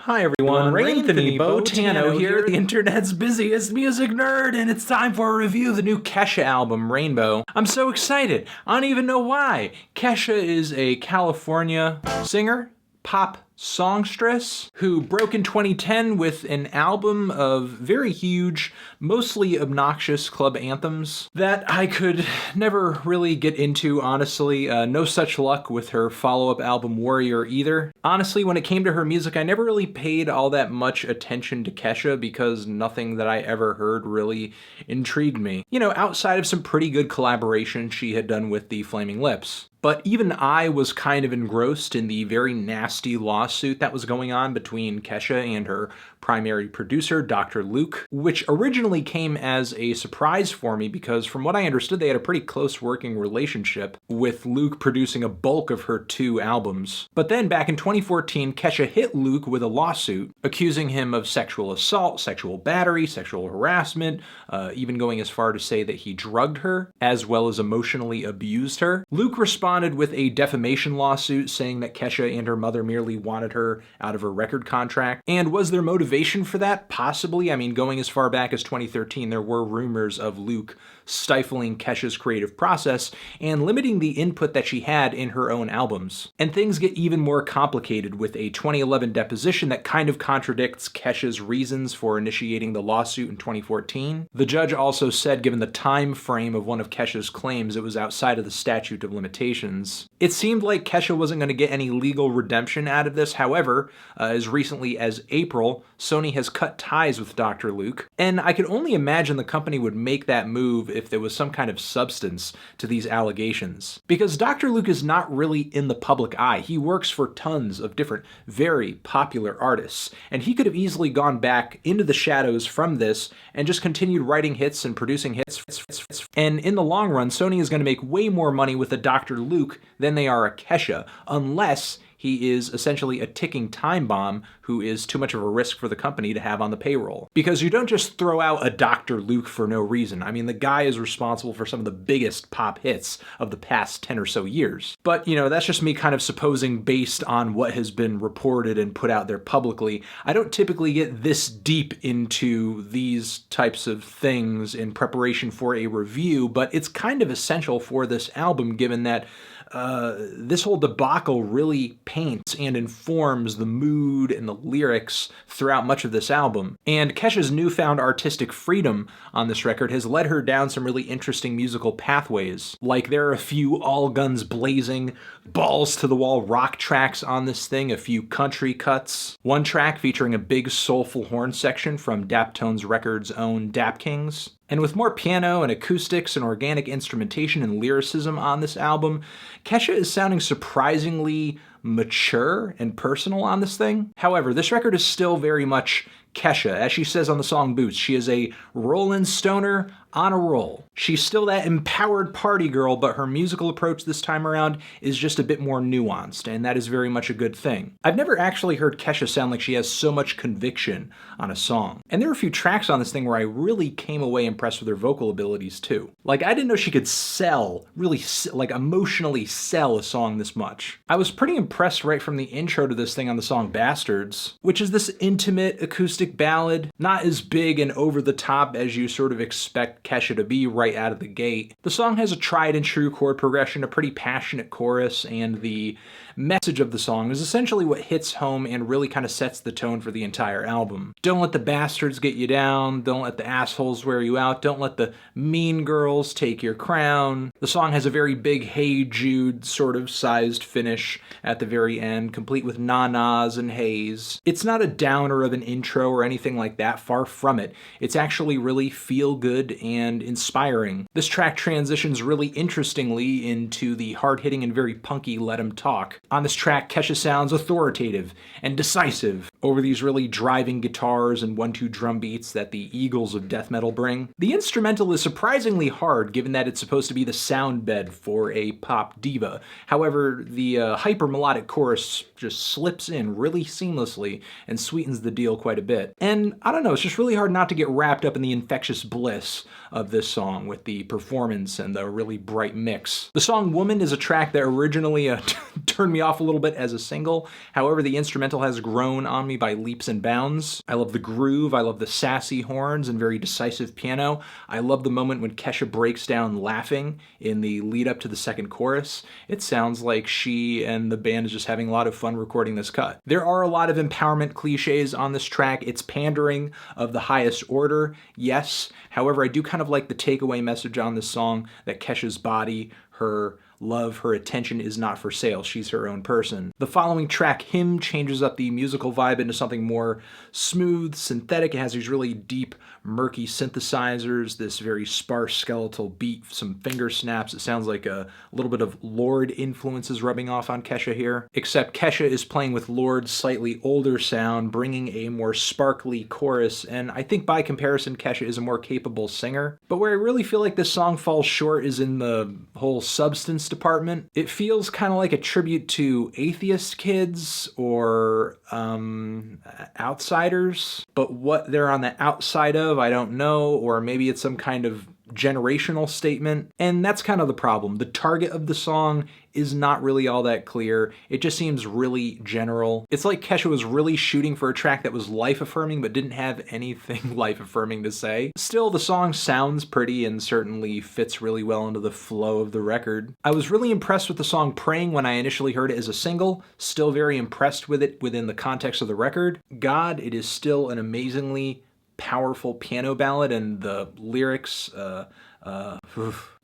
Hi everyone, Anthony Botano here, the internet's busiest music nerd, and it's time for a review of the new Kesha album, Rainbow. I'm so excited, I don't even know why. Kesha is a California singer, pop songstress, who broke in 2010 with an album of very huge, mostly obnoxious club anthems that I could never really get into, honestly. No such luck with her follow-up album Warrior either. Honestly, when it came to her music, I never really paid all that much attention to Kesha because nothing that I ever heard really intrigued me. You know, outside of some pretty good collaboration she had done with the Flaming Lips. But even I was kind of engrossed in the very nasty lawsuit that was going on between Kesha and her primary producer, Dr. Luke, which originally came as a surprise for me because from what I understood, they had a pretty close working relationship, with Luke producing a bulk of her 2 albums. But then back in 2014, Kesha hit Luke with a lawsuit, accusing him of sexual assault, sexual battery, sexual harassment, even going as far to say that he drugged her, as well as emotionally abused her. Luke responded with a defamation lawsuit saying that Kesha and her mother merely wanted her out of her record contract. And was there motivation for that? Possibly. I mean, going as far back as 2013, there were rumors of Luke stifling Kesha's creative process and limiting the input that she had in her own albums. And things get even more complicated with a 2011 deposition that kind of contradicts Kesha's reasons for initiating the lawsuit in 2014. The judge also said, given the time frame of one of Kesha's claims, it was outside of the statute of limitations. It seemed like Kesha wasn't going to get any legal redemption out of this. However, as recently as April, Sony has cut ties with Dr. Luke, and I could only imagine the company would make that move if there was some kind of substance to these allegations. Because Dr. Luke is not really in the public eye. He works for tons of different, very popular artists, and he could have easily gone back into the shadows from this and just continued writing hits and producing hits. And in the long run, Sony is going to make way more money with a Dr. Luke than they are a Kesha, unless he is essentially a ticking time bomb who is too much of a risk for the company to have on the payroll. Because you don't just throw out a Dr. Luke for no reason. I mean, the guy is responsible for some of the biggest pop hits of the past 10 or so years. But, you know, that's just me kind of supposing based on what has been reported and put out there publicly. I don't typically get this deep into these types of things in preparation for a review, but it's kind of essential for this album given that this whole debacle really paints and informs the mood and the lyrics throughout much of this album. And Kesha's newfound artistic freedom on this record has led her down some really interesting musical pathways. Like, there are a few all guns blazing, balls to the wall rock tracks on this thing, a few country cuts, one track featuring a big soulful horn section from Daptones Records' own Dap Kings. And with more piano and acoustics and organic instrumentation and lyricism on this album, Kesha is sounding surprisingly mature and personal on this thing. However, this record is still very much Kesha. As she says on the song Boots, she is a rollin' stoner on a roll. She's still that empowered party girl, but her musical approach this time around is just a bit more nuanced, and that is very much a good thing. I've never actually heard Kesha sound like she has so much conviction on a song. And there are a few tracks on this thing where I really came away impressed with her vocal abilities too. Like, I didn't know she could really emotionally sell a song this much. I was pretty impressed right from the intro to this thing on the song Bastards, which is this intimate acoustic ballad, not as big and over the top as you sort of expect Kesha to be right out of the gate. The song has a tried and true chord progression, a pretty passionate chorus, and the message of the song is essentially what hits home and really kind of sets the tone for the entire album. Don't let the bastards get you down, don't let the assholes wear you out, don't let the mean girls take your crown. The song has a very big Hey Jude sort of sized finish at the very end, complete with na-nas and hays. It's not a downer of an intro or anything like that, far from it. It's actually really feel good and inspiring. This track transitions really interestingly into the hard-hitting and very punky Let 'Em Talk. On this track, Kesha sounds authoritative and decisive over these really driving guitars and 1-2 drum beats that the Eagles of death metal bring. The instrumental is surprisingly hard given that it's supposed to be the sound bed for a pop diva. However, the hyper-melodic chorus just slips in really seamlessly and sweetens the deal quite a bit. And I don't know, it's just really hard not to get wrapped up in the infectious bliss of this song with the performance and the really bright mix. The song Woman is a track that originally turned me off a little bit as a single. However, the instrumental has grown on me by leaps and bounds. I love the groove, I love the sassy horns and very decisive piano. I love the moment when Kesha breaks down laughing in the lead up to the second chorus. It sounds like she and the band is just having a lot of fun recording this cut. There are a lot of empowerment cliches on this track. It's pandering of the highest order, yes. However, I do kind of like the takeaway message on this song that Kesha's body, her love, her attention is not for sale. She's her own person. The following track, Hymn, changes up the musical vibe into something more smooth, synthetic. It has these really deep, murky synthesizers, this very sparse skeletal beat, some finger snaps. It sounds like a little bit of Lord influences rubbing off on Kesha here, except Kesha is playing with Lord's slightly older sound, bringing a more sparkly chorus, and I think by comparison, Kesha is a more capable singer. But where I really feel like this song falls short is in the whole substance department. It feels kind of like a tribute to atheist kids or outsiders, but what they're on the outside of, I don't know, or maybe it's some kind of generational statement, and that's kind of the problem. The target of the song is not really all that clear. It just seems really general. It's like Kesha was really shooting for a track that was life-affirming but didn't have anything life-affirming to say. Still, the song sounds pretty and certainly fits really well into the flow of the record. I was really impressed with the song Praying when I initially heard it as a single, still very impressed with it within the context of the record. God, it is still an amazingly powerful piano ballad, and the lyrics,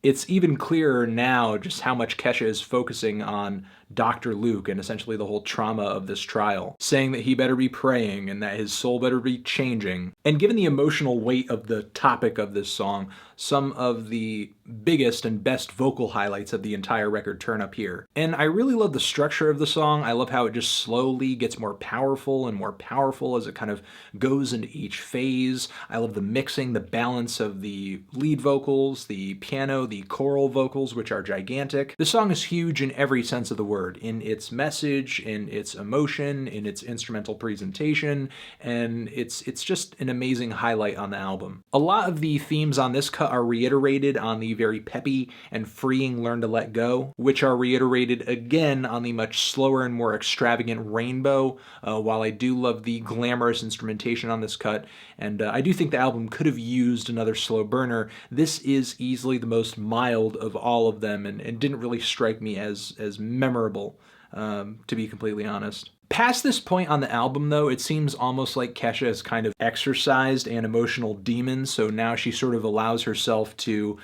it's even clearer now just how much Kesha is focusing on Dr. Luke and essentially the whole trauma of this trial, saying that he better be praying and that his soul better be changing. And given the emotional weight of the topic of this song, some of the biggest and best vocal highlights of the entire record turn up here. And I really love the structure of the song. I love how it just slowly gets more powerful and more powerful as it kind of goes into each phase. I love the mixing, the balance of the lead vocals, the piano, the choral vocals, which are gigantic. The song is huge in every sense of the word, in its message, in its emotion, in its instrumental presentation, and it's just an amazing highlight on the album. A lot of the themes on this cut are reiterated on the very peppy and freeing Learn to Let Go, which are reiterated again on the much slower and more extravagant Rainbow, while I do love the glamorous instrumentation on this cut, and I do think the album could have used another slow burner. This is easily the most mild of all of them, and didn't really strike me as memorable, to be completely honest. Past this point on the album, though, it seems almost like Kesha has kind of exorcised an emotional demon, so now she sort of allows herself to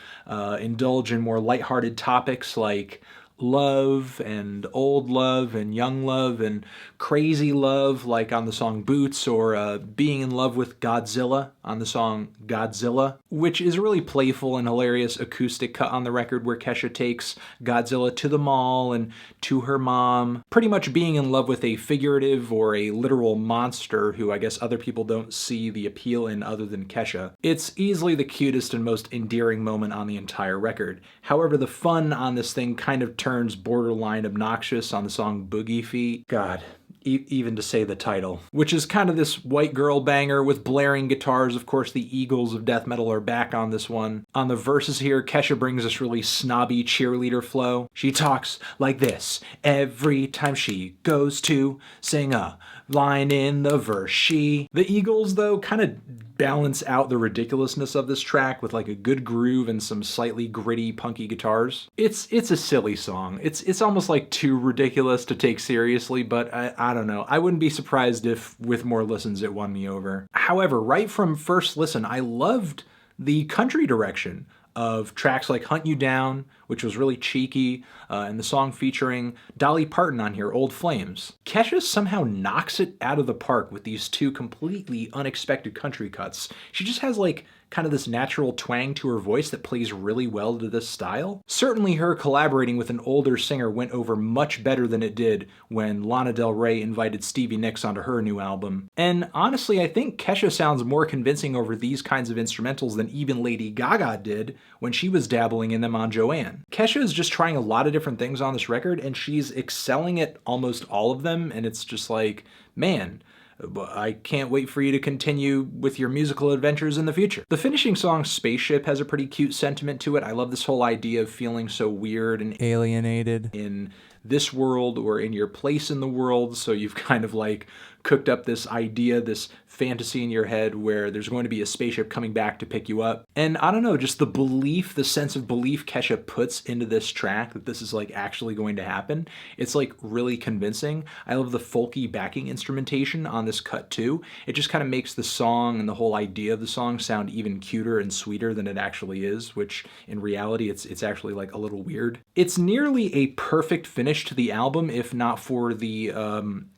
indulge in more lighthearted topics like love and old love and young love and crazy love, like on the song Boots, or being in love with Godzilla on the song Godzilla, which is a really playful and hilarious acoustic cut on the record where Kesha takes Godzilla to the mall and to her mom, pretty much being in love with a figurative or a literal monster who I guess other people don't see the appeal in other than Kesha. It's easily the cutest and most endearing moment on the entire record. However, the fun on this thing kind of turns borderline obnoxious on the song Boogie Feet. God, even to say the title, which is kind of this white girl banger with blaring guitars. Of course, the Eagles of death metal are back on this one. On the verses here, Kesha brings this really snobby cheerleader flow. She talks like this every time she goes to sing a line in the verse. The Eagles, though, kind of balance out the ridiculousness of this track with like a good groove and some slightly gritty, punky guitars. It's a silly song. It's almost like too ridiculous to take seriously, but I don't know. I wouldn't be surprised if with more listens it won me over. However, right from first listen, I loved the country direction of tracks like Hunt You Down, which was really cheeky, and the song featuring Dolly Parton on here, Old Flames. Kesha somehow knocks it out of the park with these two completely unexpected country cuts. She just has like kind of this natural twang to her voice that plays really well to this style. Certainly her collaborating with an older singer went over much better than it did when Lana Del Rey invited Stevie Nicks onto her new album. And honestly, I think Kesha sounds more convincing over these kinds of instrumentals than even Lady Gaga did when she was dabbling in them on Joanne. Kesha is just trying a lot of different things on this record, and she's excelling at almost all of them, and it's just like, man, I can't wait for you to continue with your musical adventures in the future. The finishing song, Spaceship, has a pretty cute sentiment to it. I love this whole idea of feeling so weird and alienated in this world or in your place in the world. So you've kind of like cooked up this idea, this fantasy in your head where there's going to be a spaceship coming back to pick you up. And I don't know, just the belief, the sense of belief Kesha puts into this track that this is like actually going to happen. It's like really convincing. I love the folky backing instrumentation on this cut too. It just kind of makes the song and the whole idea of the song sound even cuter and sweeter than it actually is, which in reality it's actually like a little weird. It's nearly a perfect finish to the album, if not for the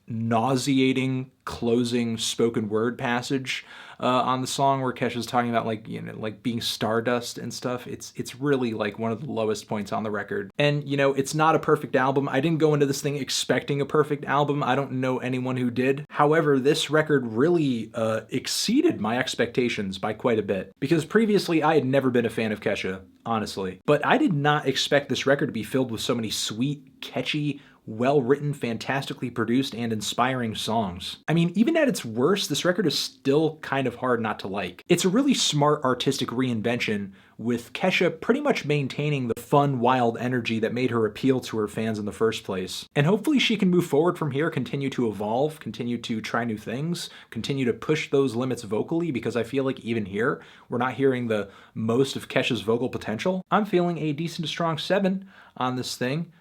nauseating closing spoken word passage on the song where Kesha's talking about like, you know, like being stardust and stuff. It's really like one of the lowest points on the record. And you know, it's not a perfect album. I didn't go into this thing expecting a perfect album. I don't know anyone who did. However, this record really exceeded my expectations by quite a bit, because previously I had never been a fan of Kesha, honestly. But I did not expect this record to be filled with so many sweet, catchy, well-written, fantastically produced, and inspiring songs. I mean, even at its worst, this record is still kind of hard not to like. It's a really smart artistic reinvention, with Kesha pretty much maintaining the fun, wild energy that made her appeal to her fans in the first place. And hopefully she can move forward from here, continue to evolve, continue to try new things, continue to push those limits vocally, because I feel like even here, we're not hearing the most of Kesha's vocal potential. I'm feeling a decent to strong 7 on this thing.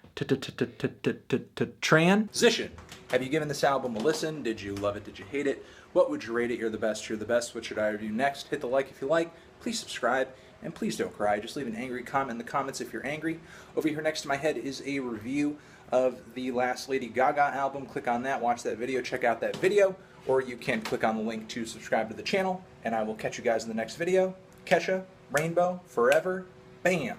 Transition. Have you given this album a listen? Did you love it? Did you hate it? What would you rate it? You're the best. You're the best. What should I review next? Hit the like if you like. Please subscribe. And please don't cry. Just leave an angry comment in the comments if you're angry. Over here next to my head is a review of the last Lady Gaga album. Click on that. Watch that video. Check out that video. Or you can click on the link to subscribe to the channel. And I will catch you guys in the next video. Kesha, Rainbow, forever. Bam.